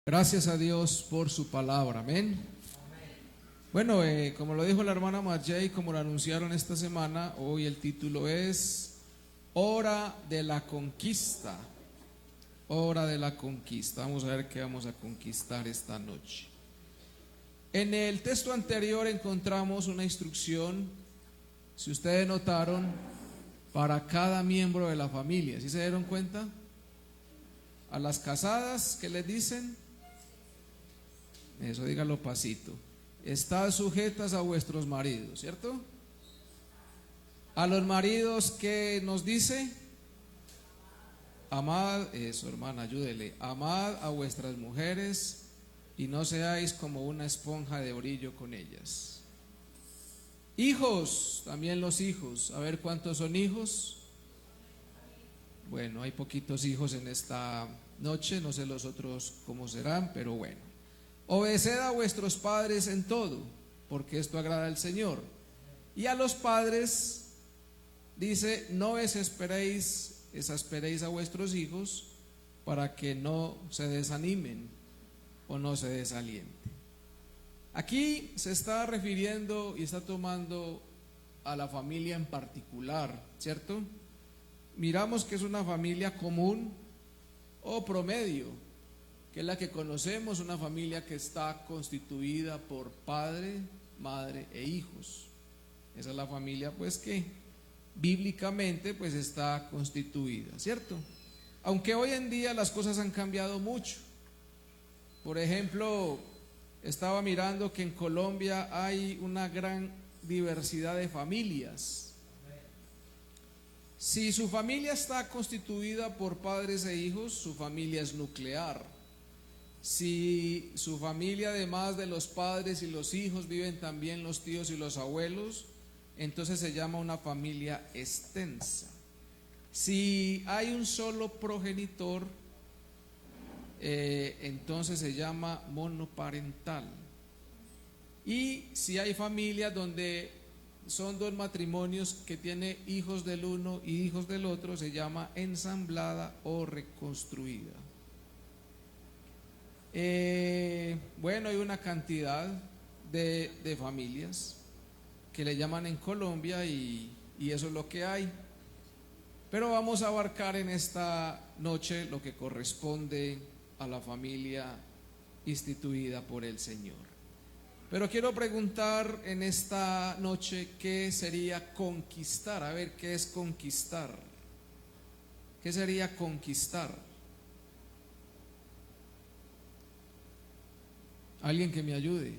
Gracias a Dios por su palabra, amén. Bueno, como lo dijo la hermana Marjay y como lo anunciaron esta semana, hoy el título es Hora de la Conquista. Hora de la conquista. Vamos a ver qué vamos a conquistar esta noche. En el texto anterior encontramos una instrucción, si ustedes notaron, para cada miembro de la familia. ¿Sí se dieron cuenta? A las casadas, ¿qué les dicen? Eso dígalo pasito. Estad sujetas a vuestros maridos, ¿cierto? A los maridos, ¿qué nos dice? Amad, eso hermana, ayúdele. Amad a vuestras mujeres y no seáis como una esponja de brillo con ellas. Hijos, también los hijos. A ver cuántos son hijos. Bueno, hay poquitos hijos en esta noche, no sé los otros cómo serán, pero bueno. Obedeced a vuestros padres en todo, porque esto agrada al Señor. Y a los padres dice, no exasperéis a vuestros hijos para que no se desanimen o no se desalienten. Aquí se está refiriendo y está tomando a la familia en particular, ¿cierto? Miramos que es una familia común o promedio, que es la que conocemos, una familia que está constituida por padre, madre e hijos. Esa es la familia pues que bíblicamente pues está constituida, ¿cierto? Aunque hoy en día las cosas han cambiado mucho. Por ejemplo, estaba mirando que en Colombia hay una gran diversidad de familias. Si su familia está constituida por padres e hijos, su familia es nuclear. Si su familia, además de los padres y los hijos, viven también los tíos y los abuelos, entonces se llama una familia extensa. Si hay un solo progenitor, entonces se llama monoparental. Y si hay familias donde son dos matrimonios que tienen hijos del uno y hijos del otro, se llama ensamblada o reconstruida. Bueno, hay una cantidad de familias que le llaman en Colombia y eso es lo que hay. Pero vamos a abarcar en esta noche lo que corresponde a la familia instituida por el Señor. Pero quiero preguntar en esta noche qué sería conquistar. A ver, ¿qué es conquistar? ¿Qué sería conquistar? Alguien que me ayude.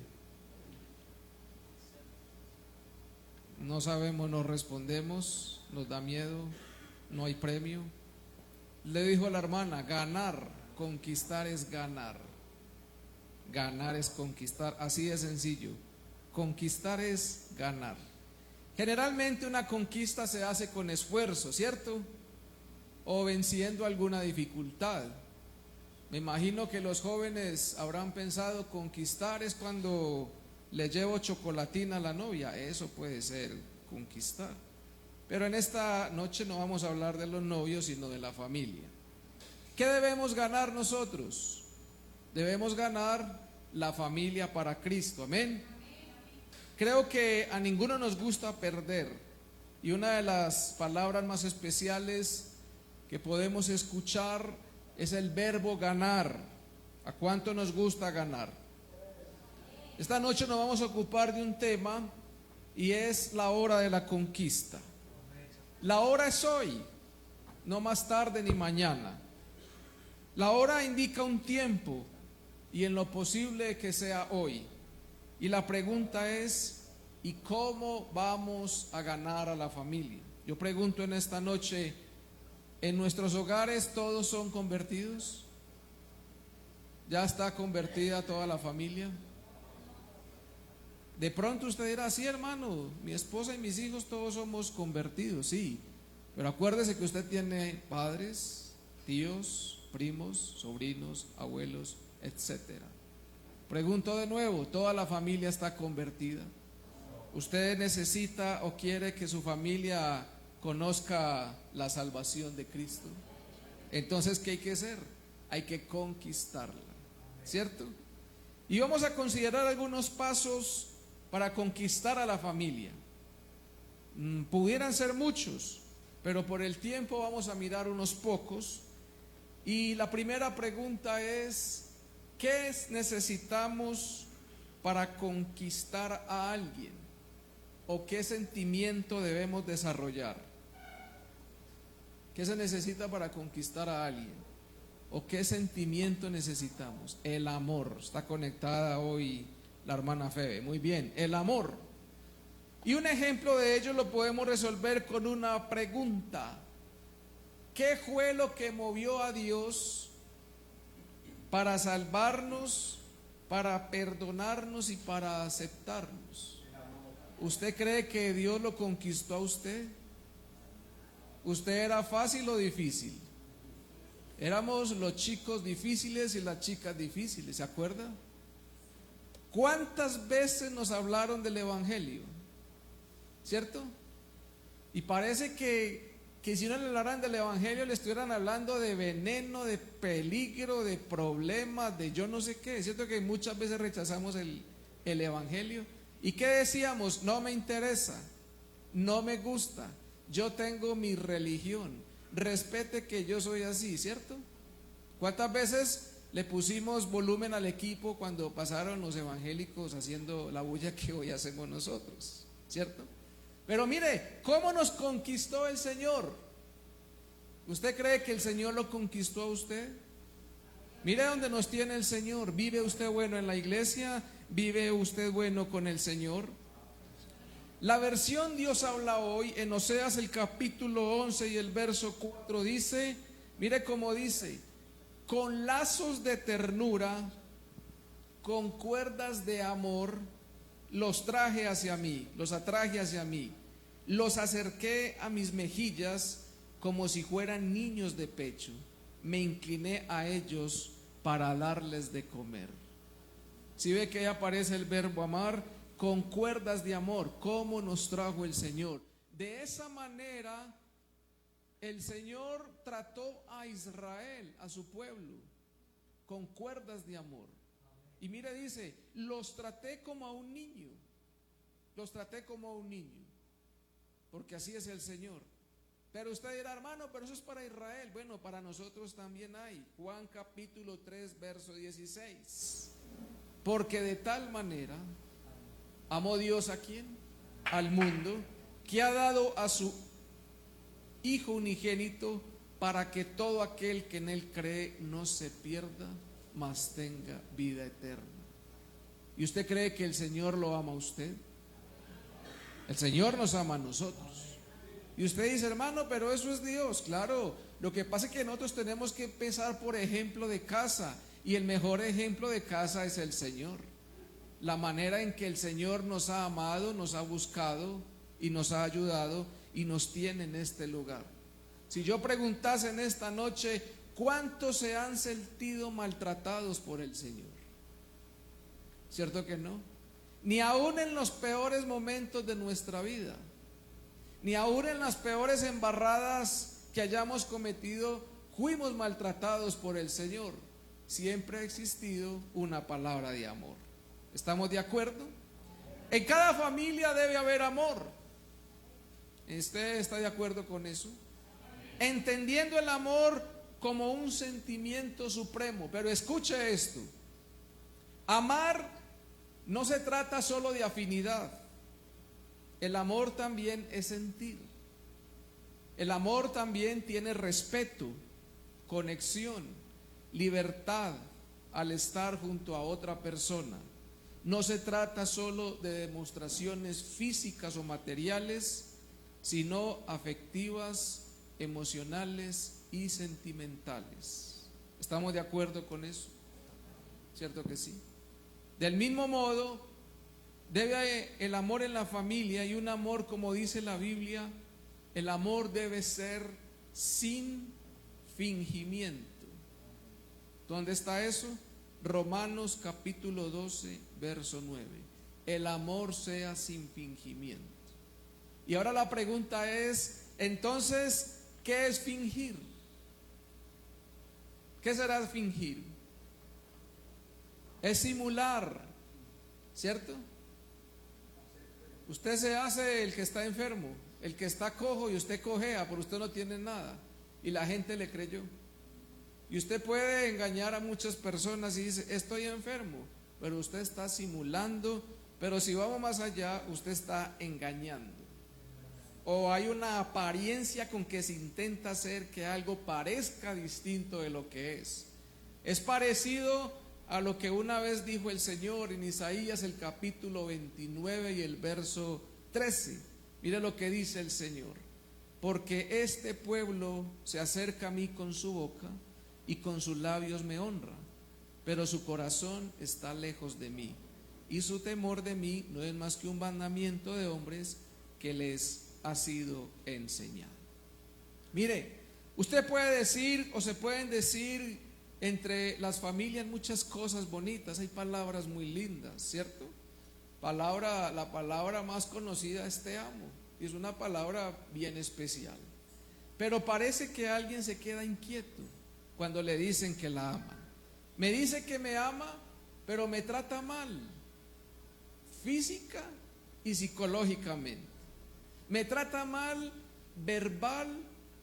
No sabemos, no respondemos, nos da miedo, no hay premio. Le dijo a la hermana, ganar, conquistar es ganar. Ganar es conquistar, así de sencillo. Conquistar es ganar. Generalmente una conquista se hace con esfuerzo, ¿cierto? O venciendo alguna dificultad. Me imagino que los jóvenes habrán pensado, conquistar es cuando le llevo chocolatina a la novia. Eso puede ser conquistar. Pero en esta noche no vamos a hablar de los novios, sino de la familia. ¿Qué debemos ganar nosotros? Debemos ganar la familia para Cristo, amén. Creo que a ninguno nos gusta perder. Y una de las palabras más especiales que podemos escuchar es el verbo ganar. ¿A cuánto nos gusta ganar? Esta noche nos vamos a ocupar de un tema y es la hora de la conquista. La hora es hoy, no más tarde ni mañana. La hora indica un tiempo y en lo posible que sea hoy. Y la pregunta es, ¿y cómo vamos a ganar a la familia? Yo pregunto en esta noche, ¿en nuestros hogares todos son convertidos? ¿Ya está convertida toda la familia? De pronto usted dirá, sí hermano, mi esposa y mis hijos todos somos convertidos, sí. Pero acuérdese que usted tiene padres, tíos, primos, sobrinos, abuelos, etcétera. Pregunto de nuevo, ¿toda la familia está convertida? ¿Usted necesita o quiere que su familia conozca la salvación de Cristo? Entonces, ¿qué hay que hacer? Hay que conquistarla. ¿cierto? Y vamos a considerar algunos pasos para conquistar a la familia. Pudieran ser muchos, pero por el tiempo vamos a mirar unos pocos. Y la primera pregunta es: ¿qué necesitamos para conquistar a alguien? ¿O qué sentimiento debemos desarrollar? ¿Qué se necesita para conquistar a alguien? ¿O qué sentimiento necesitamos? El amor. Está conectada hoy la hermana Febe. Muy bien, el amor. Y un ejemplo de ello lo podemos resolver con una pregunta: ¿qué fue lo que movió a Dios para salvarnos, para perdonarnos y para aceptarnos? ¿Usted cree que Dios lo conquistó a usted? ¿Usted era fácil o difícil? Éramos los chicos difíciles y las chicas difíciles, ¿se acuerda? ¿Cuántas veces nos hablaron del Evangelio? ¿Cierto? Y parece que si no le hablaran del Evangelio, le estuvieran hablando de veneno, de peligro, de problemas, de yo no sé qué. Es cierto que muchas veces rechazamos el Evangelio. ¿Y qué decíamos? No me interesa, no me gusta, yo tengo mi religión, respete que yo soy así, ¿cierto? ¿Cuántas veces le pusimos volumen al equipo cuando pasaron los evangélicos haciendo la bulla que hoy hacemos nosotros, ¿cierto? Pero mire, ¿cómo nos conquistó el Señor? ¿Usted cree que el Señor lo conquistó a usted? Mire dónde nos tiene el Señor. ¿Vive usted bueno en la iglesia? ¿Vive usted bueno con el Señor? La versión Dios habla hoy en Oseas el capítulo 11 y el verso 4 dice, mire cómo dice: con lazos de ternura, con cuerdas de amor, los traje hacia mí, los atraje hacia mí, los acerqué a mis mejillas como si fueran niños de pecho, me incliné a ellos para darles de comer. Si ve que ahí aparece el verbo amar, con cuerdas de amor, ¿cómo nos trajo el Señor? De esa manera el Señor trató a Israel, a su pueblo, con cuerdas de amor. Y mire, dice, los traté como a un niño, los traté como a un niño, porque así es el Señor. Pero usted dirá, hermano, pero eso es para Israel. Bueno, para nosotros también hay. Juan capítulo 3, verso 16. Porque de tal manera amó Dios ¿a quién? Al mundo, que ha dado a su Hijo unigénito, para que todo aquel que en Él cree no se pierda, mas tenga vida eterna. ¿Y usted cree que el Señor lo ama a usted? El Señor nos ama a nosotros. Y usted dice, hermano, pero eso es Dios. Claro, lo que pasa es que nosotros tenemos que empezar por ejemplo de casa, y el mejor ejemplo de casa es el Señor. La manera en que el Señor nos ha amado, nos ha buscado y nos ha ayudado y nos tiene en este lugar. Si yo preguntase en esta noche, ¿cuántos se han sentido maltratados por el Señor? ¿Cierto que no? Ni aún en los peores momentos de nuestra vida, ni aún en las peores embarradas que hayamos cometido, fuimos maltratados por el Señor. Siempre ha existido una palabra de amor. ¿Estamos de acuerdo? En cada familia debe haber amor. ¿Usted está de acuerdo con eso? Entendiendo el amor como un sentimiento supremo. Pero escuche esto: amar no se trata solo de afinidad. El amor también es sentir. El amor también tiene respeto, conexión, libertad al estar junto a otra persona. No se trata solo de demostraciones físicas o materiales, sino afectivas, emocionales y sentimentales. ¿Estamos de acuerdo con eso? ¿Cierto que sí? Del mismo modo, debe el amor en la familia, y un amor, como dice la Biblia, el amor debe ser sin fingimiento. ¿Dónde está eso? Romanos capítulo 12, verso 9. El amor sea sin fingimiento. Y ahora la pregunta es, entonces, ¿qué es fingir? ¿Qué será fingir? es simular, ¿cierto? Usted se hace el que está enfermo, el que está cojo, y usted cojea, pero usted no tiene nada y la gente le creyó. Y usted puede engañar a muchas personas y dice, estoy enfermo, pero usted está simulando. Pero si vamos más allá, usted está engañando, o hay una apariencia con que se intenta hacer que algo parezca distinto de lo que es. Es parecido a lo que una vez dijo el Señor en Isaías, el capítulo 29 y el verso 13. Mire lo que dice el Señor: porque este pueblo se acerca a mí con su boca y con sus labios me honra, pero su corazón está lejos de mí, y su temor de mí no es más que un mandamiento de hombres que les ha sido enseñado. Mire, usted puede decir, o se pueden decir entre las familias muchas cosas bonitas, hay palabras muy lindas, ¿cierto? La palabra más conocida es te amo, y es una palabra bien especial. Pero parece que alguien se queda inquieto cuando le dicen que la aman. Me dice que me ama, pero me trata mal, física y psicológicamente. Me trata mal verbal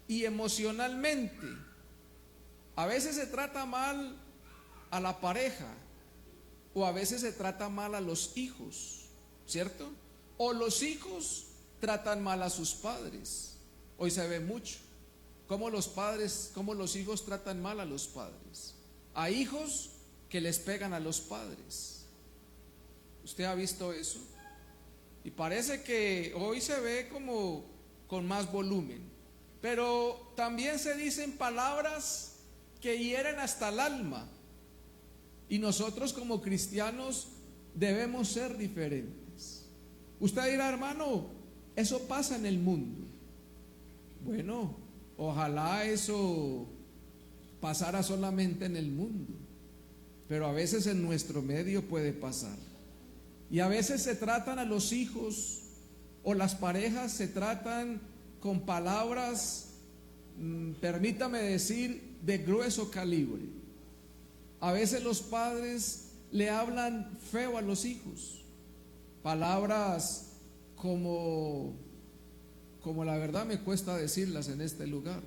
y emocionalmente. A veces se trata mal a la pareja, o a veces se trata mal a los hijos, ¿cierto? O los hijos tratan mal a sus padres. Hoy se ve mucho cómo los hijos tratan mal a los padres. A hijos que les pegan a los padres. ¿Usted ha visto eso? Y parece que hoy se ve como con más volumen. Pero también se dicen palabras que hieren hasta el alma. Y nosotros como cristianos debemos ser diferentes. Usted dirá, hermano, eso pasa en el mundo. Bueno, ojalá eso pasara solamente en el mundo, pero a veces en nuestro medio puede pasar. Y a veces se tratan a los hijos o las parejas se tratan con palabras, permítame decir, de grueso calibre. A veces los padres le hablan feo a los hijos, palabras como la verdad me cuesta decirlas en este lugar,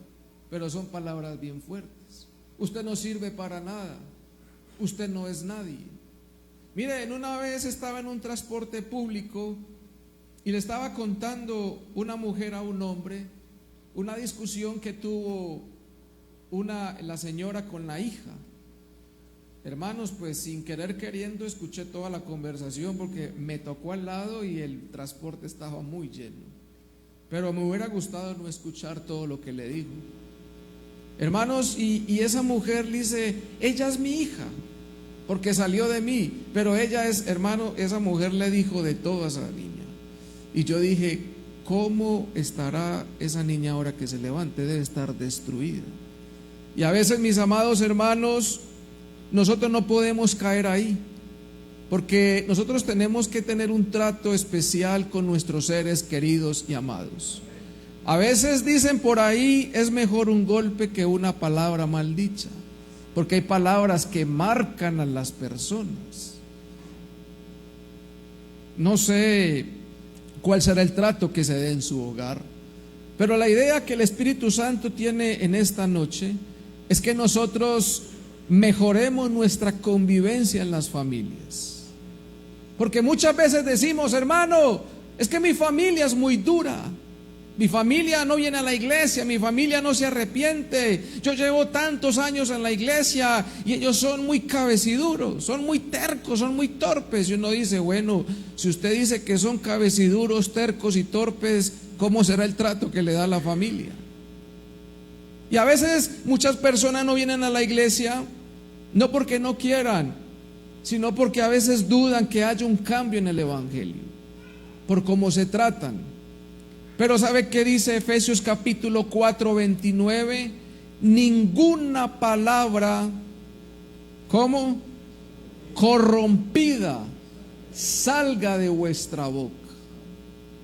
pero son palabras bien fuertes. Usted no sirve para nada, usted no es nadie. Miren, una vez estaba en un transporte público y le estaba contando una mujer a un hombre una discusión que tuvo la señora con la hija. Hermanos, pues sin querer queriendo escuché toda la conversación porque me tocó al lado y el transporte estaba muy lleno, pero me hubiera gustado no escuchar todo lo que le dijo. Hermanos, y esa mujer le dice, ella es mi hija porque salió de mí, pero ella es, hermano, esa mujer le dijo de todo a esa niña. Y yo dije, ¿cómo estará esa niña ahora que se levante? Debe estar destruida. Y a veces, mis amados hermanos, nosotros no podemos caer ahí, porque nosotros tenemos que tener un trato especial con nuestros seres queridos y amados. A veces dicen por ahí, es mejor un golpe que una palabra mal dicha, porque hay palabras que marcan a las personas. No sé cuál será el trato que se dé en su hogar, pero la idea que el Espíritu Santo tiene en esta noche es que nosotros mejoremos nuestra convivencia en las familias. Porque muchas veces decimos, hermano, es que mi familia es muy dura, mi familia no viene a la iglesia, mi familia no se arrepiente, yo llevo tantos años en la iglesia y ellos son muy cabeciduros, son muy tercos, son muy torpes. Y uno dice, bueno, si usted dice que son cabeciduros, tercos y torpes, ¿cómo será el trato que le da a la familia? Y a veces muchas personas no vienen a la iglesia no porque no quieran, sino porque a veces dudan que haya un cambio en el evangelio por cómo se tratan. Pero ¿sabe qué dice Efesios capítulo 4, 29? Ninguna palabra, ¿cómo? Corrompida salga de vuestra boca.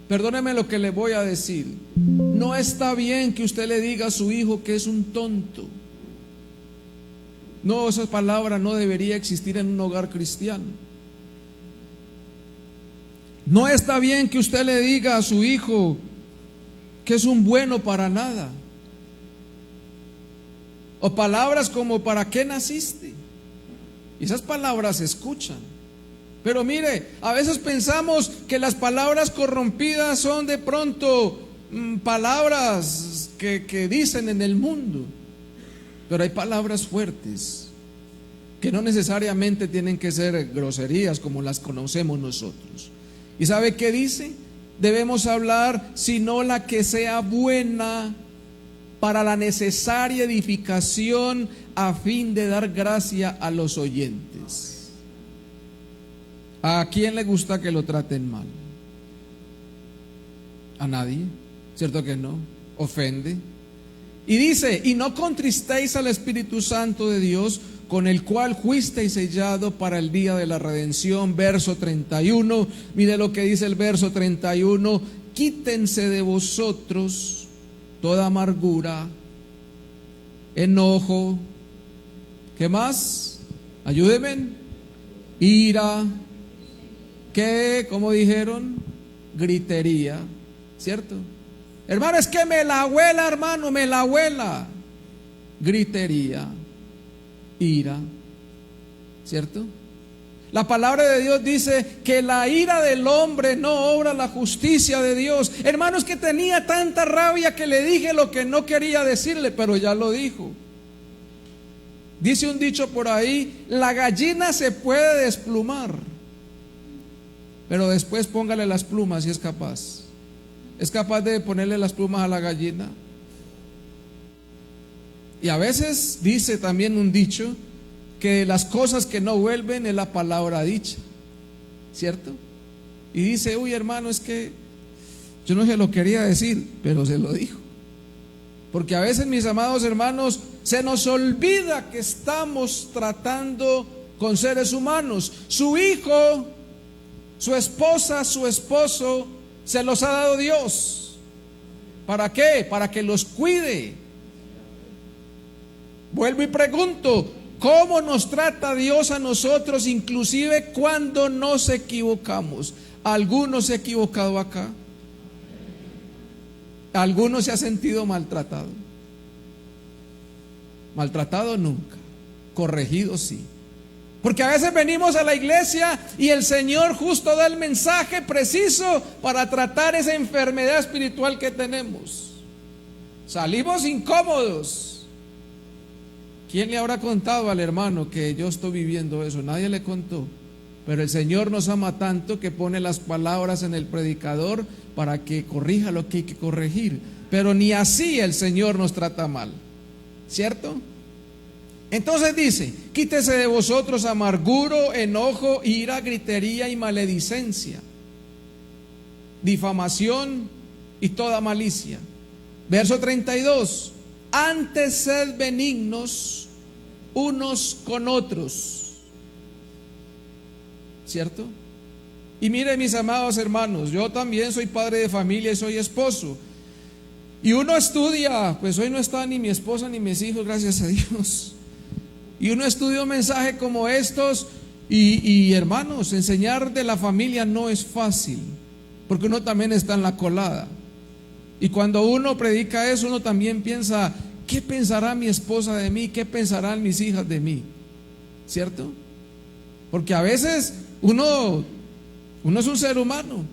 Perdóneme lo que le voy a decir. No está bien que usted le diga a su hijo que es un tonto. No, esa palabra no debería existir en un hogar cristiano. No está bien que usted le diga a su hijo que es un bueno para nada. O palabras como ¿para qué naciste? Y esas palabras se escuchan. Pero mire, a veces pensamos que las palabras corrompidas son de pronto palabras que dicen en el mundo. Pero hay palabras fuertes que no necesariamente tienen que ser groserías como las conocemos nosotros. ¿Y sabe qué dice? Debemos hablar sino la que sea buena para la necesaria edificación a fin de dar gracia a los oyentes. ¿A quién le gusta que lo traten mal? A nadie, ¿cierto que no? Ofende. Y dice, y no contristéis al Espíritu Santo de Dios, con el cual fuisteis sellado para el día de la redención. Verso 31, mire lo que dice el verso 31, quítense de vosotros toda amargura, enojo, ¿qué más? Ayúdenme. Ira, ¿qué? ¿Cómo dijeron? Gritería, ¿cierto? Hermano, es que me la abuela, hermano, me la abuela. Gritería, ira, ¿cierto? La palabra de Dios dice que la ira del hombre no obra la justicia de Dios. Hermanos, que tenía tanta rabia que le dije lo que no quería decirle, pero ya lo dijo. Dice un dicho por ahí, la gallina se puede desplumar, pero después póngale las plumas si es capaz. ¿Es capaz de ponerle las plumas a la gallina? Y a veces dice también un dicho que las cosas que no vuelven es la palabra dicha, ¿cierto? Y dice, uy hermano, es que yo no se lo quería decir, pero se lo dijo. Porque a veces, mis amados hermanos, se nos olvida que estamos tratando con seres humanos. Su hijo, su esposa, su esposo, se los ha dado Dios. ¿Para qué? Para que los cuide. Vuelvo y pregunto, ¿cómo nos trata Dios a nosotros, inclusive cuando nos equivocamos? ¿Alguno se ha equivocado acá? ¿Alguno se ha sentido maltratado? Maltratado nunca, corregido sí. Porque a veces venimos a la iglesia y el Señor justo da el mensaje preciso para tratar esa enfermedad espiritual que tenemos. Salimos incómodos. ¿Quién le habrá contado al hermano que yo estoy viviendo eso? Nadie le contó. Pero el Señor nos ama tanto que pone las palabras en el predicador para que corrija lo que hay que corregir. Pero ni así el Señor nos trata mal, ¿cierto? Entonces dice, quítese de vosotros amargura, enojo, ira, gritería y maledicencia, difamación y toda malicia. Verso 32, antes sed benignos unos con otros, ¿cierto? Y mire, mis amados hermanos, yo también soy padre de familia y soy esposo. Y uno estudia, pues hoy no está ni mi esposa ni mis hijos, gracias a Dios. Y uno estudia un mensaje como estos y hermanos, enseñar de la familia no es fácil, porque uno también está en la colada. Y cuando uno predica eso, uno también piensa, ¿qué pensará mi esposa de mí? ¿Qué pensarán mis hijas de mí? ¿Cierto? Porque a veces uno es un ser humano.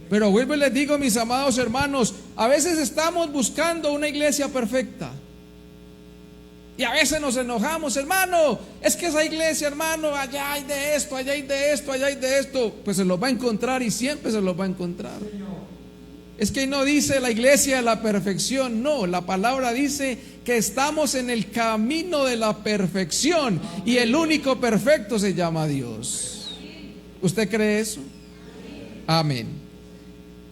Pero vuelvo y les digo, mis amados hermanos, a veces estamos buscando una iglesia perfecta. Y a veces nos enojamos, hermano, es que esa iglesia, hermano, allá hay de esto, allá hay de esto, allá hay de esto. Pues se los va a encontrar y siempre se los va a encontrar. Es que no dice la iglesia de la perfección, no, la palabra dice que estamos en el camino de la perfección y el único perfecto se llama Dios. ¿Usted cree eso? Amén.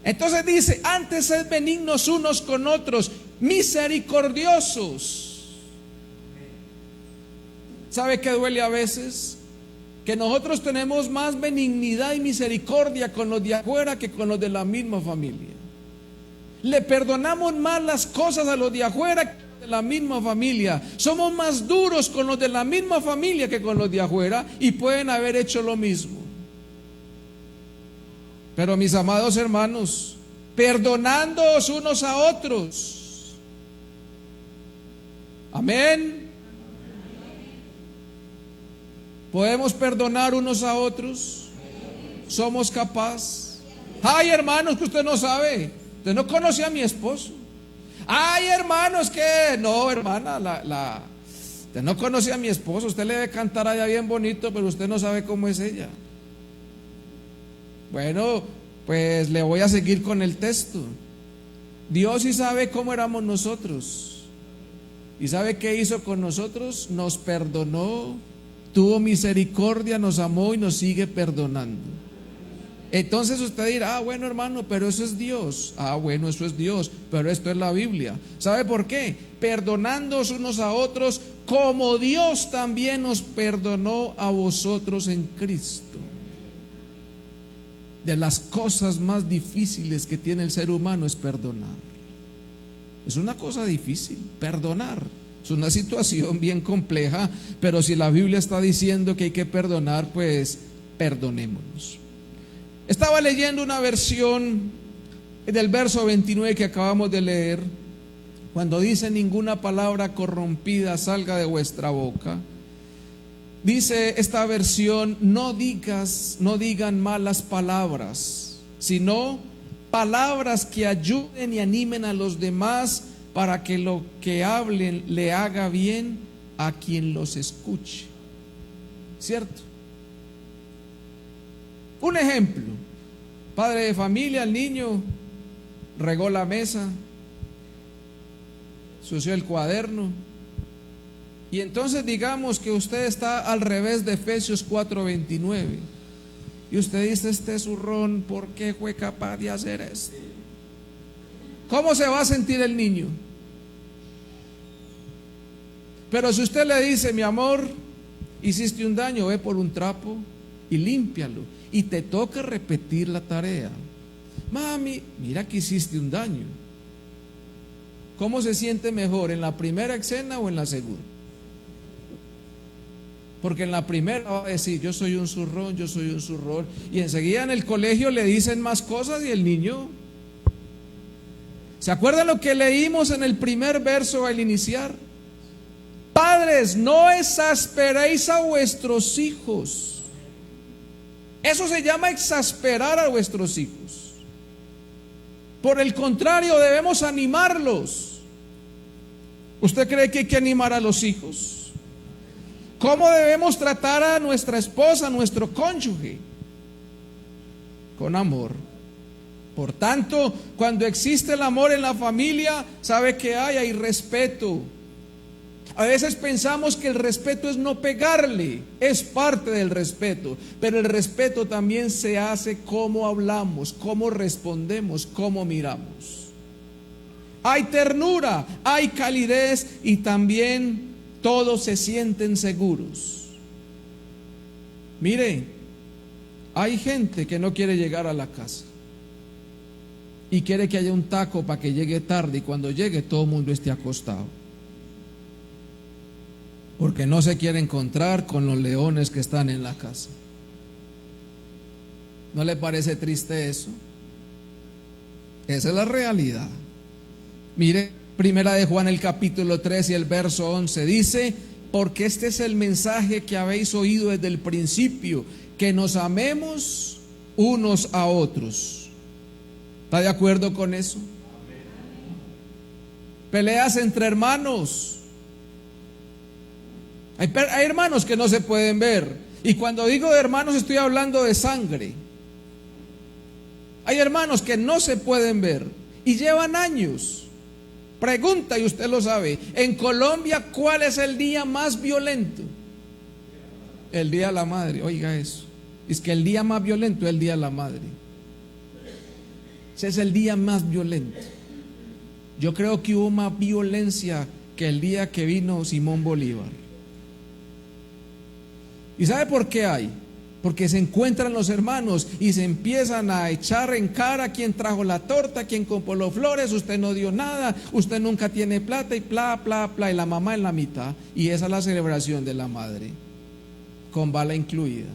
Entonces dice, antes sed benignos unos con otros, misericordiosos. ¿Sabe qué duele a veces? Que nosotros tenemos más benignidad y misericordia con los de afuera que con los de la misma familia. Le perdonamos más las cosas a los de afuera que a de la misma familia. Somos más duros con los de la misma familia que con los de afuera y pueden haber hecho lo mismo. Pero mis amados hermanos, perdonándoos unos a otros. Amén. ¿Podemos perdonar unos a otros? ¿Somos capaces? Ay, hermanos, que usted no sabe. Usted no conoce a mi esposo. Ay, hermanos, que no, hermana, usted no conoce a mi esposo. Usted le debe cantar allá bien bonito, pero usted no sabe cómo es ella. Bueno, pues le voy a seguir con el texto. Dios sí sabe cómo éramos nosotros. ¿Y sabe qué hizo con nosotros? Nos perdonó, tuvo misericordia, nos amó y nos sigue perdonando. Entonces usted dirá, bueno, hermano, pero eso es Dios. Bueno, eso es Dios, pero esto es la Biblia. ¿Sabe por qué? Perdonándoos unos a otros como Dios también nos perdonó a vosotros en Cristo. De las cosas más difíciles que tiene el ser humano es perdonar. Es una cosa difícil, perdonar. Es una situación bien compleja, pero si la Biblia está diciendo que hay que perdonar, pues perdonémonos. Estaba leyendo una versión del verso 29 que acabamos de leer, cuando dice: ninguna palabra corrompida salga de vuestra boca. Dice esta versión: no digan malas palabras, sino palabras que ayuden y animen a los demás para que lo que hablen le haga bien a quien los escuche. ¿Cierto? Un ejemplo: padre de familia, el niño regó la mesa, ensució el cuaderno. Y entonces digamos que usted está al revés de Efesios 4:29 y usted dice: este zurrón, ¿por qué fue capaz de hacer esto? ¿Cómo se va a sentir el niño? Pero si usted le dice: mi amor, hiciste un daño, ve por un trapo y límpialo, y te toca repetir la tarea. Mami, mira que hiciste un daño. ¿Cómo se siente mejor, en la primera escena o en la segunda? Porque en la primera va a decir: yo soy un zurrón, yo soy un zurrón. Y enseguida en el colegio le dicen más cosas y el niño... ¿Se acuerdan lo que leímos en el primer verso al iniciar? Padres, no exasperéis a vuestros hijos. Eso se llama exasperar a vuestros hijos. Por el contrario, debemos animarlos. ¿Usted cree que hay que animar a los hijos? ¿Cómo debemos tratar a nuestra esposa, a nuestro cónyuge? Con amor. Por tanto, cuando existe el amor en la familia, ¿sabe qué hay? Hay respeto. A veces pensamos que el respeto es no pegarle, es parte del respeto, pero el respeto también se hace cómo hablamos, cómo respondemos, cómo miramos. Hay ternura, hay calidez y también todos se sienten seguros. Mire, hay gente que no quiere llegar a la casa y quiere que haya un taco para que llegue tarde y cuando llegue todo el mundo esté acostado, porque no se quiere encontrar con los leones que están en la casa. ¿No le parece triste eso? Esa es la realidad. Mire, primera de Juan, el capítulo 3 y el verso 11 dice: porque este es el mensaje que habéis oído desde el principio, que nos amemos unos a otros. ¿Está de acuerdo con eso? Peleas entre hermanos. Hay hermanos que no se pueden ver. Y cuando digo de hermanos estoy hablando de sangre. Hay hermanos que no se pueden ver y llevan años. Pregunta y usted lo sabe. En Colombia, ¿cuál es el día más violento? El Día de la Madre. Oiga eso. Es que el día más violento es el Día de la Madre. Ese es el día más violento. Yo creo que hubo más violencia que el día que vino Simón Bolívar. ¿Y sabe por qué hay? Porque se encuentran los hermanos y se empiezan a echar en cara quién trajo la torta, quién compró las flores, usted no dio nada, usted nunca tiene plata y bla, bla, bla, y la mamá en la mitad. Y esa es la celebración de la madre, con bala incluida.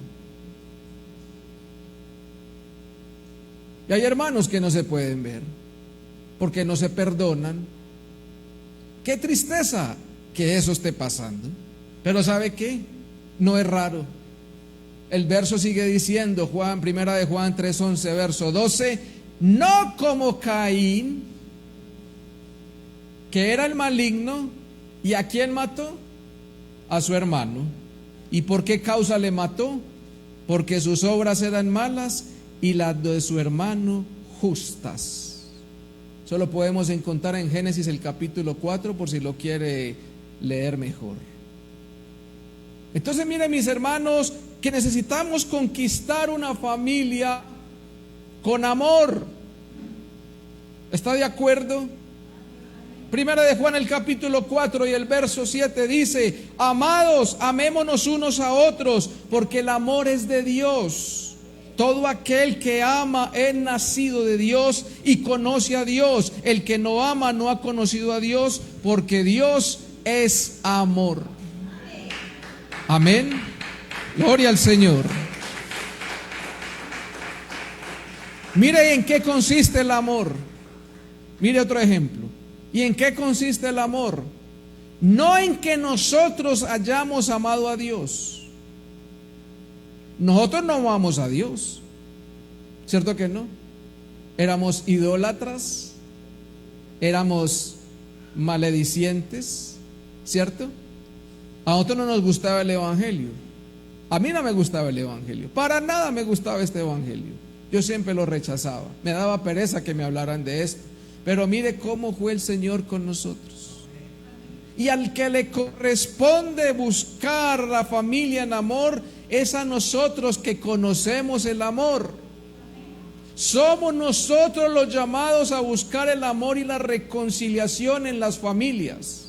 Y hay hermanos que no se pueden ver, porque no se perdonan. Qué tristeza que eso esté pasando. Pero ¿sabe qué? No es raro. El verso sigue diciendo, primera de Juan 3:11, verso 12, no como Caín, que era el maligno, ¿y a quién mató? A su hermano. ¿Y por qué causa le mató? Porque sus obras eran malas y las de su hermano justas. Eso lo podemos encontrar en Génesis el capítulo 4, por si lo quiere leer mejor. Entonces, miren, mis hermanos, que necesitamos conquistar una familia con amor. ¿Está de acuerdo? Primera de Juan el capítulo 4 y el verso 7 dice: amados, amémonos unos a otros, porque el amor es de Dios. Todo aquel que ama es nacido de Dios y conoce a Dios. El que no ama no ha conocido a Dios, porque Dios es amor. Amén. Gloria al Señor. Mire en qué consiste el amor. Mire otro ejemplo. ¿Y en qué consiste el amor? No en que nosotros hayamos amado a Dios. Nosotros no amamos a Dios, ¿cierto que no? Éramos idólatras, éramos maledicientes, ¿cierto? A nosotros no nos gustaba el evangelio. A mí no me gustaba el evangelio, para nada me gustaba este evangelio. Yo siempre lo rechazaba, me daba pereza que me hablaran de esto. Pero mire cómo fue el Señor con nosotros. Y al que le corresponde buscar la familia en amor es a nosotros que conocemos el amor. Somos nosotros los llamados a buscar el amor y la reconciliación en las familias.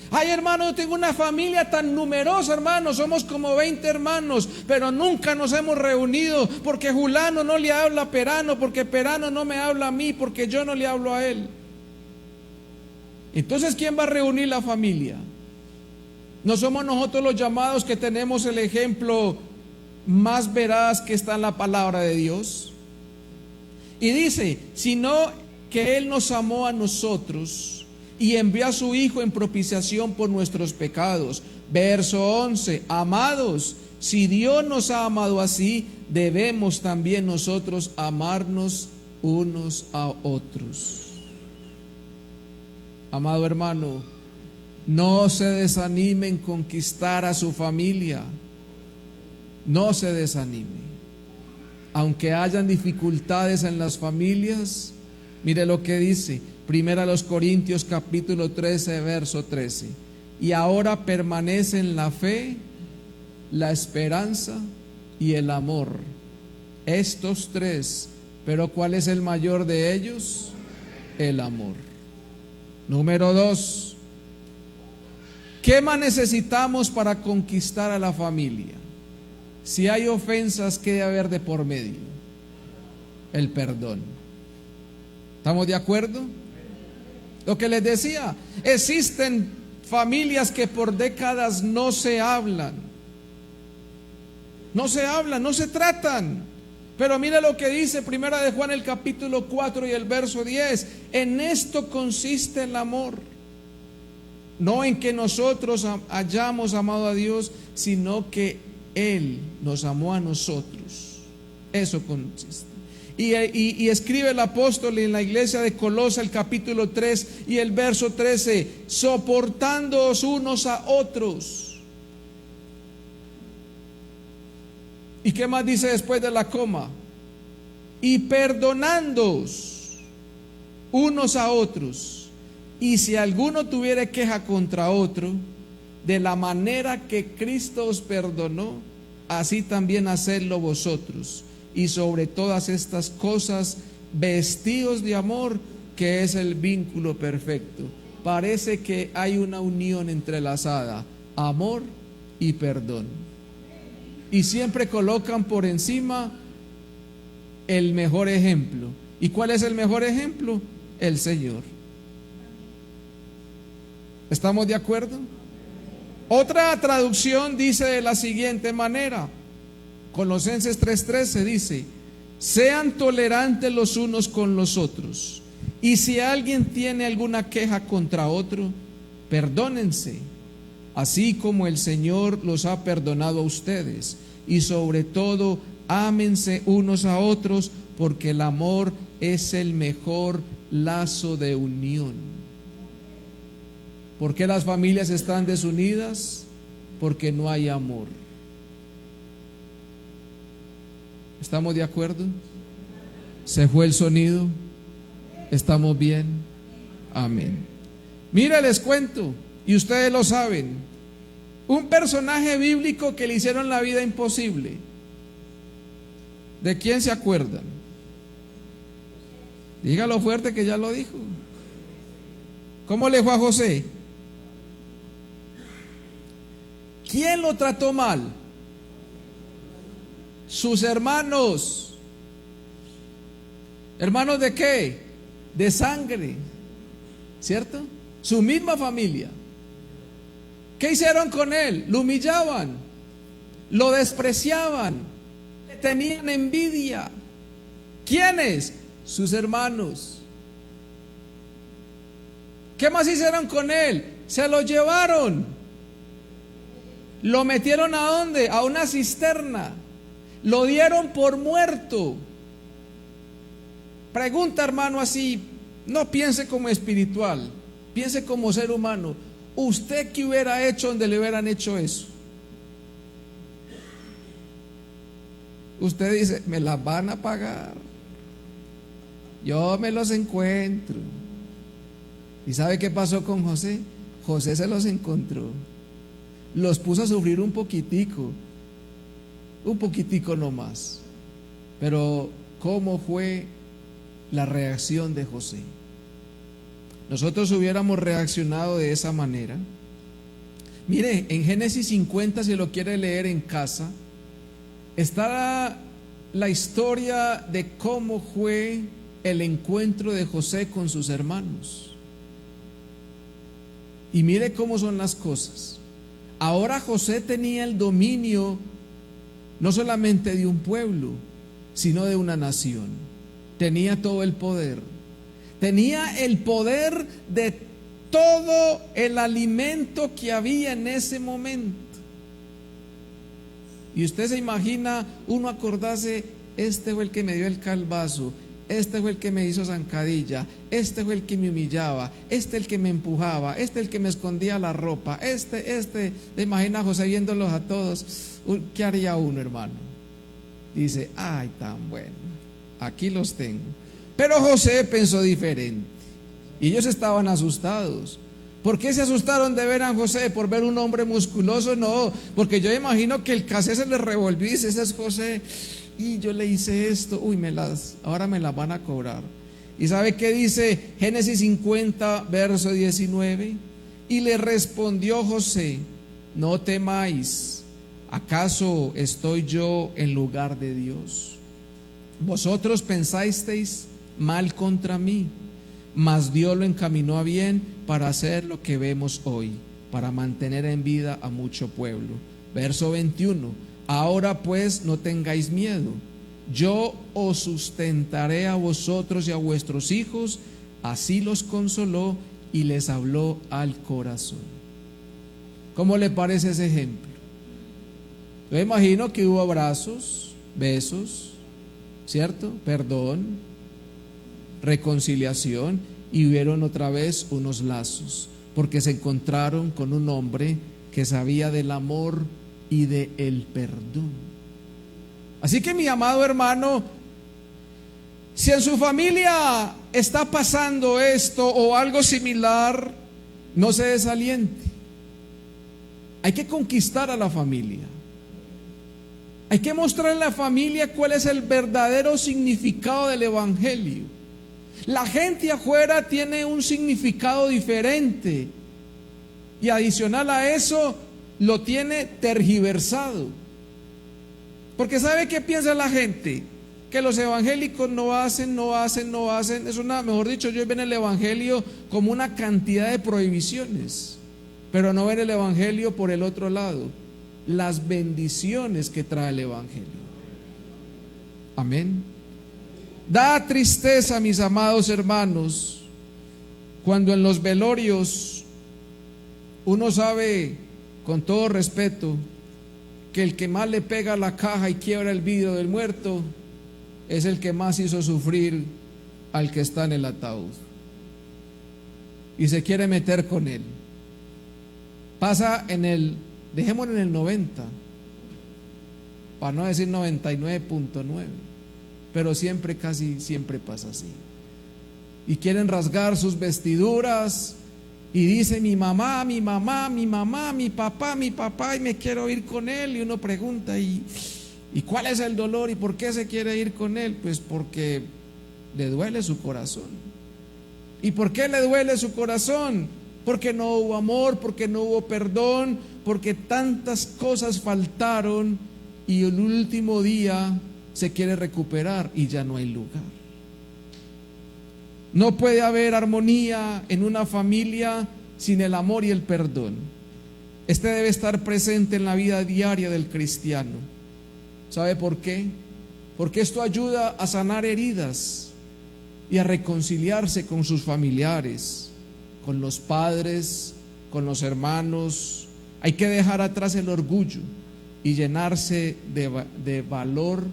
Ay, hermano, yo tengo una familia tan numerosa, hermano, somos como 20 hermanos, pero nunca nos hemos reunido porque Julano no le habla a Perano, porque Perano no me habla a mí, porque yo no le hablo a él. Entonces, ¿quién va a reunir la familia? ¿No somos nosotros los llamados que tenemos el ejemplo más veraz que está en la palabra de Dios? Y dice, sino que Él nos amó a nosotros y envió a su Hijo en propiciación por nuestros pecados. Verso 11, amados, si Dios nos ha amado así, debemos también nosotros amarnos unos a otros. Amado hermano, no se desanime en conquistar a su familia. No se desanime. Aunque hayan dificultades en las familias, mire lo que dice Primera a los Corintios capítulo 13, verso 13. Y ahora permanecen la fe, la esperanza y el amor. Estos tres, pero ¿cuál es el mayor de ellos? El amor. Número 2. ¿Qué más necesitamos para conquistar a la familia? Si hay ofensas, ¿qué debe haber de por medio? El perdón. ¿Estamos de acuerdo? Lo que les decía, existen familias que por décadas no se hablan. No se hablan, no se tratan. Pero mira lo que dice Primera de Juan el capítulo 4 y el verso 10. En esto consiste el amor. No en que nosotros hayamos amado a Dios, sino que Él nos amó a nosotros. Eso consiste. Y escribe el apóstol en la iglesia de Colosa el capítulo 3 y el verso 13, soportándoos unos a otros. ¿Y qué más dice después de la coma? Y perdonándoos unos a otros. Y si alguno tuviere queja contra otro, de la manera que Cristo os perdonó, así también hacedlo vosotros. Y sobre todas estas cosas, vestidos de amor, que es el vínculo perfecto. Parece que hay una unión entrelazada, amor y perdón. y siempre colocan por encima el mejor ejemplo. ¿Y cuál es el mejor ejemplo? El Señor. ¿Estamos de acuerdo? Otra traducción dice de la siguiente manera. Colosenses 3:13 dice: sean tolerantes los unos con los otros, y si alguien tiene alguna queja contra otro, perdónense, así como el Señor los ha perdonado a ustedes. Y sobre todo, ámense unos a otros, porque el amor es el mejor lazo de unión. ¿Por qué las familias están desunidas? Porque no hay amor. ¿Estamos de acuerdo? ¿Se fue el sonido? ¿Estamos bien? Amén. Mira, les cuento, y ustedes lo saben, un personaje bíblico que le hicieron la vida imposible. ¿De quién se acuerdan? Dígalo fuerte que ya lo dijo. ¿Cómo le fue a José? ¿Quién lo trató mal? Sus hermanos. ¿Hermanos de qué? De sangre, ¿cierto? Su misma familia. ¿Qué hicieron con él? Lo humillaban, lo despreciaban, le tenían envidia. ¿Quiénes? Sus hermanos. ¿Qué más hicieron con él? Se lo llevaron. Lo metieron ¿a dónde? A una cisterna. Lo dieron por muerto. Pregunta, hermano, así, no piense como espiritual, piense como ser humano. ¿Usted qué hubiera hecho donde le hubieran hecho eso? Usted dice, me las van a pagar, yo me los encuentro. ¿Y sabe qué pasó con José? José se los encontró, los puso a sufrir un poquitico nomás. Pero ¿cómo fue la reacción de José? Nosotros hubiéramos reaccionado de esa manera. Mire, en Génesis 50, si lo quiere leer en casa, está la historia de cómo fue el encuentro de José con sus hermanos. Y mire cómo son las cosas. Ahora José tenía el dominio no solamente de un pueblo, sino de una nación. Tenía todo el poder. Tenía el poder de todo el alimento que había en ese momento. Y usted se imagina uno acordarse, este fue el que me dio el calvazo, este fue el que me hizo zancadilla, este fue el que me humillaba, este el que me empujaba, este el que me escondía la ropa, este, te imagina a José viéndolos a todos. ¿Qué haría uno, hermano? Dice, ay, tan bueno, aquí los tengo. Pero José pensó diferente, y ellos estaban asustados. ¿Por qué se asustaron de ver a José? ¿Por ver un hombre musculoso? No, porque yo imagino que el casé se le revolvió y dice, ese es José, y yo le hice esto, ahora me las van a cobrar. ¿Y sabe qué dice Génesis 50, verso 19? Y le respondió José, no temáis, ¿acaso estoy yo en lugar de Dios? Vosotros pensasteis mal contra mí, mas Dios lo encaminó a bien para hacer lo que vemos hoy, para mantener en vida a mucho pueblo. Verso 21, ahora pues no tengáis miedo, yo os sustentaré a vosotros y a vuestros hijos. Así los consoló y les habló al corazón. ¿Cómo le parece ese ejemplo? Yo imagino que hubo abrazos, besos, ¿cierto? Perdón, reconciliación, y hubieron otra vez unos lazos, porque se encontraron con un hombre que sabía del amor y del perdón. Así que, mi amado hermano, si en su familia está pasando esto o algo similar, no se desaliente. Hay que conquistar a la familia. Hay que mostrar a la familia cuál es el verdadero significado del evangelio. La gente afuera tiene un significado diferente, y adicional a eso lo tiene tergiversado. Porque ¿sabe qué piensa la gente? Que los evangélicos no hacen. Es una, mejor dicho, ellos ven el evangelio como una cantidad de prohibiciones, pero no ven el evangelio por el otro lado, las bendiciones que trae el evangelio. Amén. Da tristeza, mis amados hermanos, cuando en los velorios uno sabe, con todo respeto, que el que más le pega a la caja y quiebra el vidrio del muerto es el que más hizo sufrir al que está en el ataúd, y se quiere meter con él. Pasa dejémoslo en el 90, para no decir 99.9, pero casi siempre pasa así. Y quieren rasgar sus vestiduras y dice: mi mamá, mi papá, y me quiero ir con él. Y uno pregunta: ¿y cuál es el dolor? ¿Y por qué se quiere ir con él? Pues porque le duele su corazón. ¿Y por qué le duele su corazón? Porque no hubo amor, porque no hubo perdón, porque tantas cosas faltaron, y el último día se quiere recuperar y ya no hay lugar. No puede haber armonía en una familia sin el amor y el perdón. Este debe estar presente en la vida diaria del cristiano. ¿Sabe por qué? Porque esto ayuda a sanar heridas y a reconciliarse con sus familiares, con los padres, con los hermanos. Hay que dejar atrás el orgullo y llenarse de valor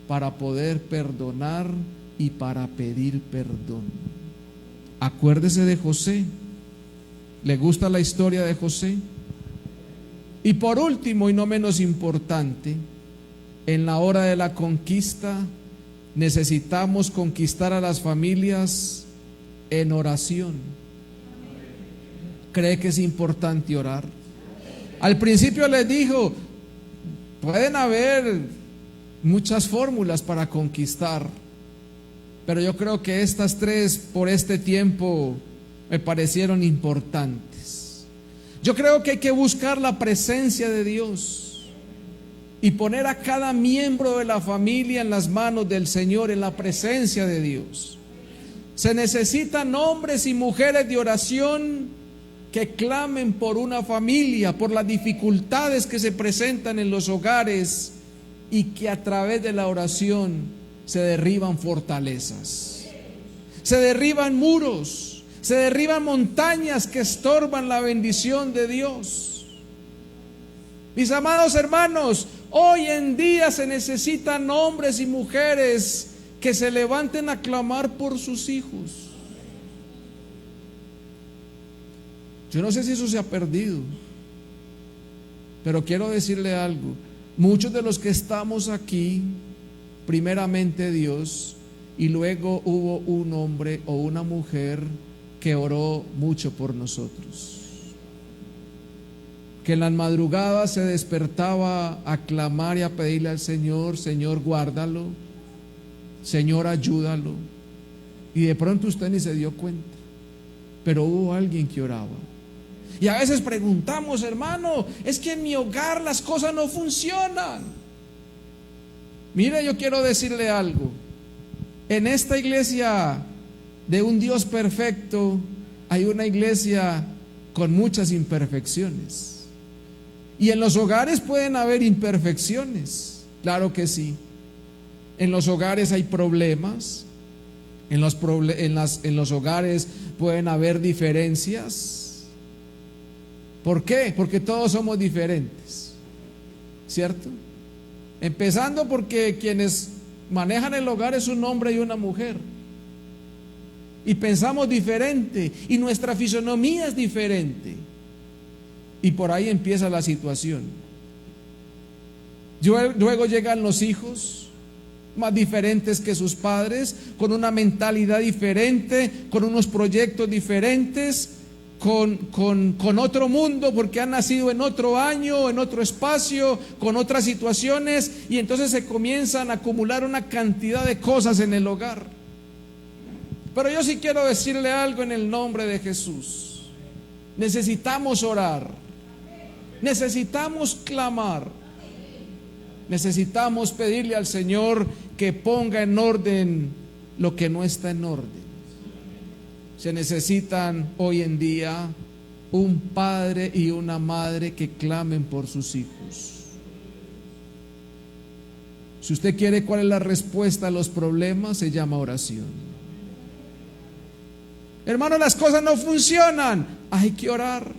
para poder perdonar y para pedir perdón. Acuérdese de José. ¿Le gusta la historia de José? Y por último, y no menos importante, en la hora de la conquista necesitamos conquistar a las familias en oración. ¿Cree que es importante orar? Al principio les dijo: pueden haber muchas fórmulas para conquistar, pero yo creo que estas tres por este tiempo me parecieron importantes. Yo creo que hay que buscar la presencia de Dios y poner a cada miembro de la familia en las manos del Señor, en la presencia de Dios. Se necesitan hombres y mujeres de oración que clamen por una familia, por las dificultades que se presentan en los hogares, y que a través de la oración se derriban fortalezas, se derriban muros, se derriban montañas que estorban la bendición de Dios. Mis amados hermanos, hoy en día se necesitan hombres y mujeres que se levanten a clamar por sus hijos. Yo no sé si eso se ha perdido, pero quiero decirle algo: muchos de los que estamos aquí, primeramente Dios, y luego hubo un hombre o una mujer que oró mucho por nosotros, que en las madrugadas se despertaba a clamar y a pedirle al Señor: Señor, guárdalo, Señor, ayúdalo. Y de pronto usted ni se dio cuenta, pero hubo alguien que oraba. Y a veces preguntamos: hermano, es que en mi hogar las cosas no funcionan. Mire, yo quiero decirle algo: en esta iglesia de un Dios perfecto hay una iglesia con muchas imperfecciones. Y en los hogares pueden haber imperfecciones, claro que sí. En los hogares hay problemas, en los hogares pueden haber diferencias. ¿Por qué? Porque todos somos diferentes, ¿cierto? Empezando porque quienes manejan el hogar es un hombre y una mujer, y pensamos diferente, y nuestra fisonomía es diferente, y por ahí empieza la situación. Luego llegan los hijos, más diferentes que sus padres, con una mentalidad diferente, con unos proyectos diferentes, con otro mundo, porque han nacido en otro año, en otro espacio, con otras situaciones, y entonces se comienzan a acumular una cantidad de cosas en el hogar. Pero yo sí quiero decirle algo en el nombre de Jesús: necesitamos orar, necesitamos clamar. Necesitamos pedirle al Señor que ponga en orden lo que no está en orden. Se necesitan hoy en día un padre y una madre que clamen por sus hijos. Si usted quiere cuál es la respuesta a los problemas, se llama oración. Hermano, las cosas no funcionan, hay que orar.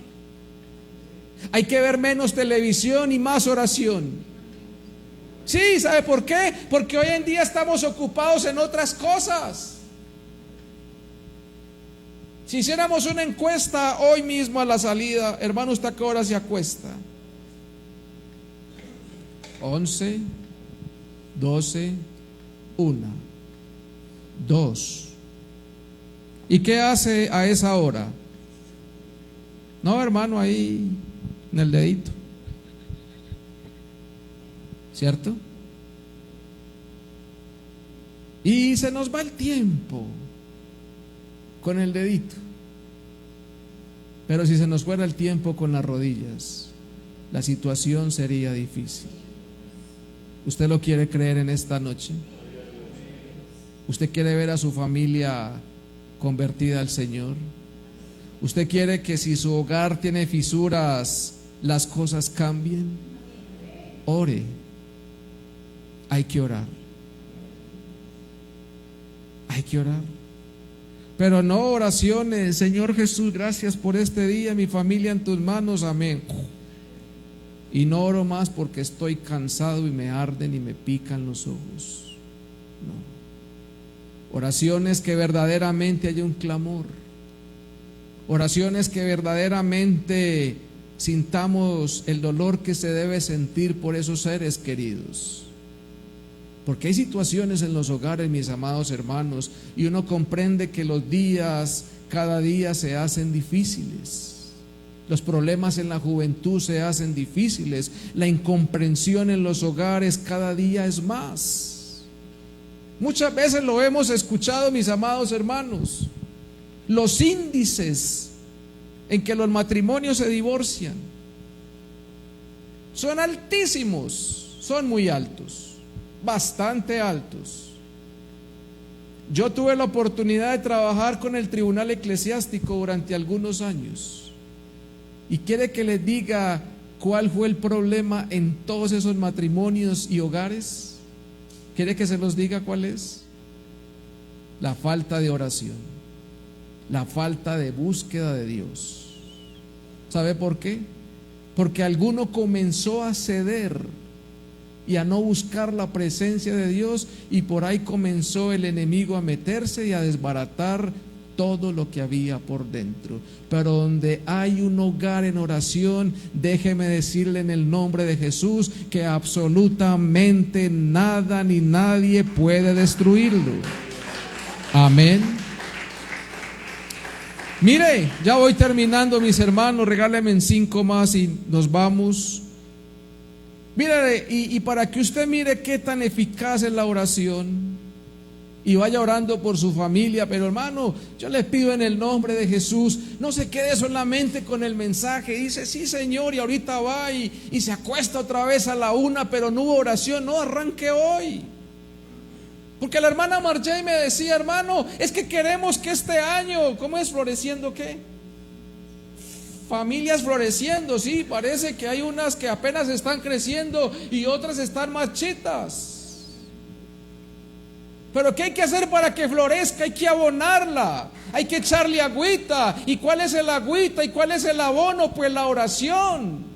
Hay que ver menos televisión y más oración. Sí, ¿sabe por qué? Porque hoy en día estamos ocupados en otras cosas. Si hiciéramos una encuesta hoy mismo a la salida, hermano, ¿usted a qué hora se acuesta? 11, 12, 1, 2. ¿Y qué hace a esa hora? No, hermano, ahí en el dedito. ¿Cierto? Y se nos va el tiempo con el dedito. Pero si se nos fuera el tiempo con las rodillas, la situación sería difícil. ¿Usted lo quiere creer en esta noche? ¿Usted quiere ver a su familia convertida al Señor? ¿Usted quiere que si su hogar tiene fisuras, las cosas cambien? Ore. Hay que orar. Hay que orar. Pero no oraciones, Señor Jesús, gracias por este día, mi familia en tus manos, amén. Y no oro más porque estoy cansado y me arden y me pican los ojos. No. Oraciones que verdaderamente haya un clamor. Oraciones que verdaderamente sintamos el dolor que se debe sentir por esos seres queridos. Porque hay situaciones en los hogares, mis amados hermanos, y uno comprende que los días, cada día se hacen difíciles. Los problemas en la juventud se hacen difíciles. La incomprensión en los hogares cada día es más. Muchas veces lo hemos escuchado, mis amados hermanos. Los índices en que los matrimonios se divorcian son altísimos, son muy altos. Bastante altos. Yo tuve la oportunidad de trabajar con el Tribunal Eclesiástico durante algunos años. ¿Y quiere que les diga cuál fue el problema en todos esos matrimonios y hogares? ¿Quiere que se los diga cuál es? La falta de oración, la falta de búsqueda de Dios. ¿Sabe por qué? Porque alguno comenzó a ceder y a no buscar la presencia de Dios, y por ahí comenzó el enemigo a meterse y a desbaratar todo lo que había por dentro. Pero donde hay un hogar en oración, déjeme decirle en el nombre de Jesús que absolutamente nada ni nadie puede destruirlo. Amén. Mire, ya voy terminando, mis hermanos, regálenme en 5 más y nos vamos. Mire, y para que usted mire qué tan eficaz es la oración, y vaya orando por su familia. Pero hermano, yo les pido en el nombre de Jesús, no se quede solamente con el mensaje. Dice, sí Señor, y ahorita va y se acuesta otra vez a la 1, pero no hubo oración. No, arranque hoy. Porque la hermana Marjay me decía, hermano, es que queremos que este año, ¿cómo es? ¿Floreciendo qué? Familias floreciendo, sí, parece que hay unas que apenas están creciendo y otras están marchitas. Pero ¿qué hay que hacer para que florezca? Hay que abonarla, hay que echarle agüita. ¿Y cuál es el agüita? ¿Y cuál es el abono? Pues la oración.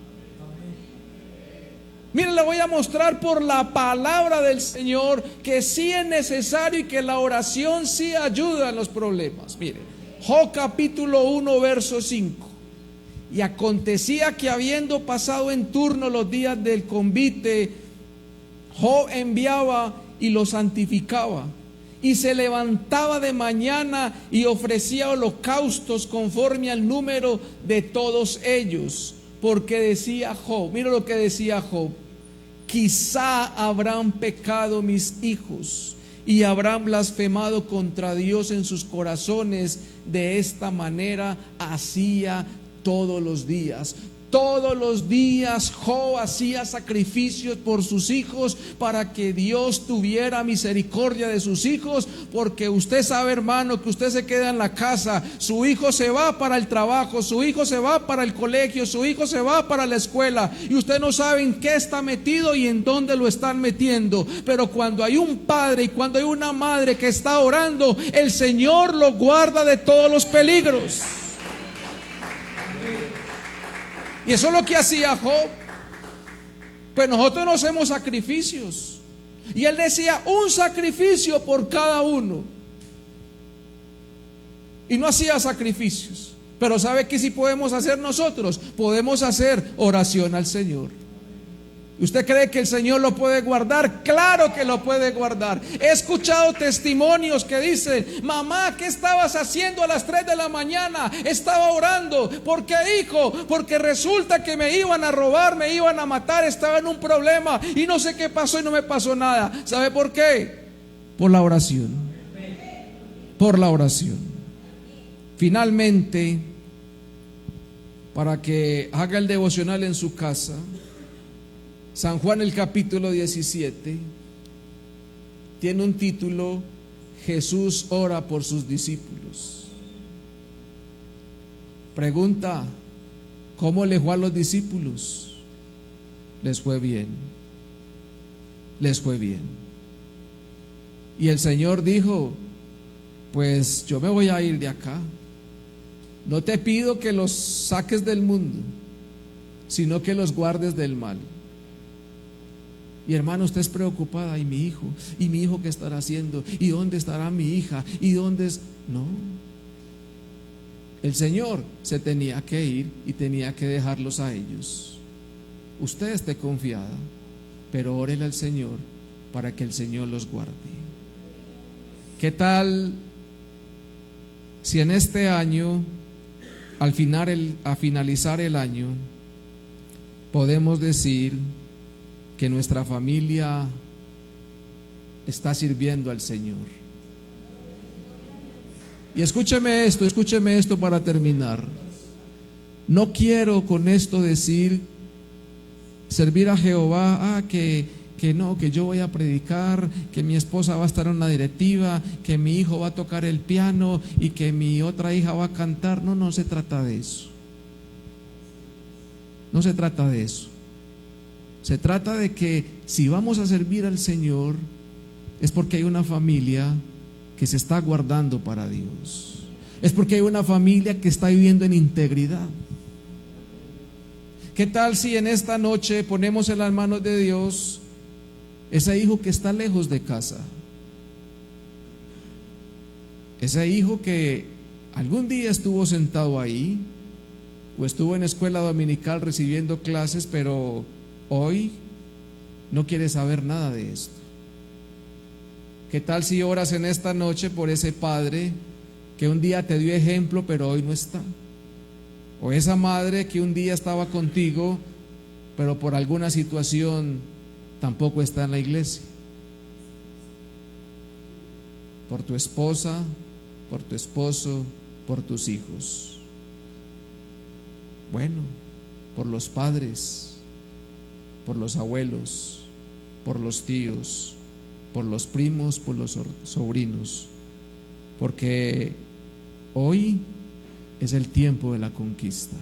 Mire, le voy a mostrar por la palabra del Señor que sí es necesario y que la oración sí ayuda en los problemas. Mire, Job capítulo 1 verso 5. Y acontecía que habiendo pasado en turno los días del convite, Job enviaba y lo santificaba, y se levantaba de mañana y ofrecía holocaustos conforme al número de todos ellos, porque decía Job, mira lo que decía Job: quizá habrán pecado mis hijos y habrán blasfemado contra Dios en sus corazones. De esta manera hacía todos los días. Todos los días Job hacía sacrificios por sus hijos para que Dios tuviera misericordia de sus hijos, porque usted sabe, hermano, que usted se queda en la casa, su hijo se va para el trabajo, su hijo se va para el colegio, su hijo se va para la escuela, y usted no sabe en qué está metido y en dónde lo están metiendo. Pero cuando hay un padre y cuando hay una madre que está orando, el Señor lo guarda de todos los peligros. Y eso es lo que hacía Job. Pues nosotros no hacemos sacrificios. Y él decía, un sacrificio por cada uno. Y no hacía sacrificios. Pero ¿sabe qué sí podemos hacer nosotros? Podemos hacer oración al Señor. ¿Usted cree que el Señor lo puede guardar? Claro que lo puede guardar. He escuchado testimonios que dicen: mamá, ¿qué estabas haciendo a las 3 de la mañana? Estaba orando. ¿Por qué, hijo? Porque resulta que me iban a robar, me iban a matar, estaba en un problema y no sé qué pasó y no me pasó nada. ¿Sabe por qué? Por la oración. Por la oración. Finalmente, para que haga el devocional en su casa, San Juan, el capítulo 17 tiene un título: Jesús ora por sus discípulos. Pregunta: ¿cómo le fue a los discípulos? Les fue bien. Les fue bien. Y el Señor dijo: pues yo me voy a ir de acá. No te pido que los saques del mundo, sino que los guardes del mal. Y hermano, usted es preocupada: ¿y mi hijo qué estará haciendo? ¿Y dónde estará mi hija? ¿Y dónde es? No. El Señor se tenía que ir y tenía que dejarlos a ellos. Usted esté confiada, pero órele al Señor para que el Señor los guarde. ¿Qué tal si en este año, a finalizar el año, podemos decir que nuestra familia está sirviendo al Señor? Y escúcheme esto para terminar. No quiero con esto decir servir a Jehová, que no, que yo voy a predicar, que mi esposa va a estar en una directiva, que mi hijo va a tocar el piano y que mi otra hija va a cantar. No, no se trata de eso. No se trata de eso. Se trata de que si vamos a servir al Señor, es porque hay una familia que se está guardando para Dios. Es porque hay una familia que está viviendo en integridad. ¿Qué tal si en esta noche ponemos en las manos de Dios ese hijo que está lejos de casa? Ese hijo que algún día estuvo sentado ahí, o estuvo en escuela dominical recibiendo clases, pero hoy no quiere saber nada de esto. ¿Qué tal si oras en esta noche por ese padre que un día te dio ejemplo pero hoy no está? O esa madre que un día estaba contigo pero por alguna situación tampoco está en la iglesia. Por tu esposa, por tu esposo, por tus hijos. Bueno, por los padres, por los abuelos, por los tíos, por los primos, por los sobrinos, porque hoy es el tiempo de la conquista.